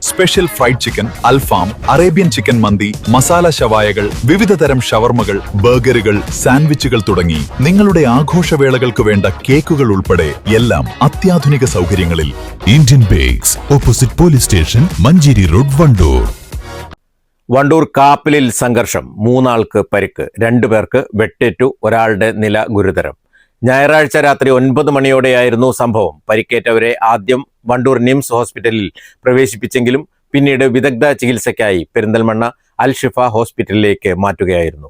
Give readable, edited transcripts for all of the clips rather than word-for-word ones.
Special fried chicken, അൽഫാം, Arabian chicken മന്തി, മസാല ഷവായകൾ, വിവിധതരം ഷവർമകൾ, ബർഗറുകൾ, സാൻഡ്വിച്ചുകൾ തുടങ്ങി നിങ്ങളുടെ ആഘോഷവേളകൾക്ക് വേണ്ട കേക്കുകൾ ഉൾപ്പെടെ എല്ലാം അത്യാധുനിക സൗകര്യങ്ങളിൽ. Indian bakes, opposite police station, Manjeri road, Wandoor. Wandoor കാപ്പിലിൽ സംഘർഷം, 3 ആൾക്ക് പരിക്ക്, 2 പേർക്ക് വെട്ടേറ്റു, ഒരാളുടെ നില ഗുരുതരം. ഞായറാഴ്ച രാത്രി 9 മണിയോടെയായിരുന്നു സംഭവം. പരിക്കേറ്റവരെ ആദ്യം വണ്ടൂർ നിംസ് ഹോസ്പിറ്റലിൽ പ്രവേശിപ്പിച്ചെങ്കിലും പിന്നീട് വിദഗ്ധ ചികിത്സയ്ക്കായി പെരിന്തൽമണ്ണ അൽ ഷിഫ ഹോസ്പിറ്റലിലേക്ക് മാറ്റുകയായിരുന്നു.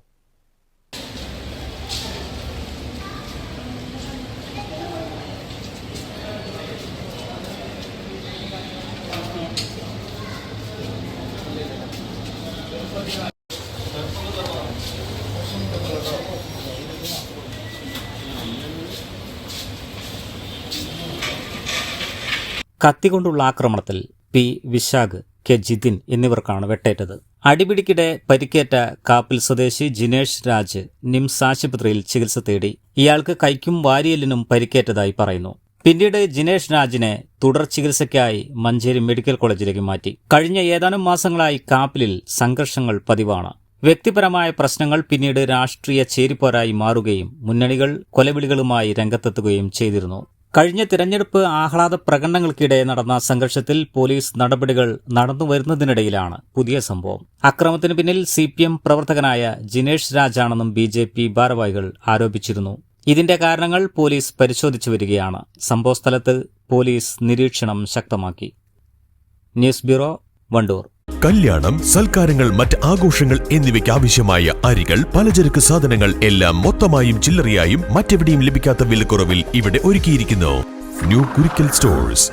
കത്തികൊണ്ടുള്ള ആക്രമണത്തിൽ പി വിശാഖ്, കെ ജിതിൻ എന്നിവർക്കാണ് വെട്ടേറ്റത്. അടിപിടിക്കിടെ പരിക്കേറ്റ കാപ്പിൽ സ്വദേശി ജിനേഷ് രാജ് നിംസ് ആശുപത്രിയിൽ ചികിത്സ തേടി. ഇയാൾക്ക് കൈക്കും വാരിയലിനും പരിക്കേറ്റതായി പറയുന്നു. പിന്നീട് ജിനേഷ് രാജിനെ തുടർ ചികിത്സയ്ക്കായി മഞ്ചേരി മെഡിക്കൽ കോളേജിലേക്ക് മാറ്റി. കഴിഞ്ഞ ഏതാനും മാസങ്ങളായി കാപ്പിലിൽ സംഘർഷങ്ങൾ പതിവാണ്. വ്യക്തിപരമായ പ്രശ്നങ്ങൾ പിന്നീട് രാഷ്ട്രീയ ചേരിപ്പോരായി മാറുകയും മുന്നണികൾ കൊലവിളികളുമായി രംഗത്തെത്തുകയും ചെയ്തിരുന്നു. കഴിഞ്ഞ തിരഞ്ഞെടുപ്പ് ആഹ്ലാദ പ്രകടനങ്ങൾക്കിടെ നടന്ന സംഘർഷത്തിൽ പോലീസ് നടപടികൾ നടന്നുവരുന്നതിനിടയിലാണ് പുതിയ സംഭവം. അക്രമത്തിന് പിന്നിൽ CPM പ്രവർത്തകനായ ജിനേഷ് രാജാണെന്നും BJP ഭാരവാഹികൾ ആരോപിച്ചിരുന്നു. ഇതിന്റെ കാരണങ്ങൾ പോലീസ് പരിശോധിച്ചു വരികയാണ്. സംഭവസ്ഥലത്ത് പോലീസ് നിരീക്ഷണം ശക്തമാക്കി. News bureau, Wandoor. കല്യാണം, സൽക്കാരങ്ങൾ, മറ്റ് ആഘോഷങ്ങൾ എന്നിവയ്ക്ക് ആവശ്യമായ അരികൾ, പലചരക്ക് സാധനങ്ങൾ എല്ലാം മൊത്തമായും ചില്ലറയായും മറ്റെവിടെയും ലഭിക്കാത്ത വിലക്കുറവിൽ ഇവിടെ ഒരുക്കിയിരിക്കുന്നു. New Kurikkal stores.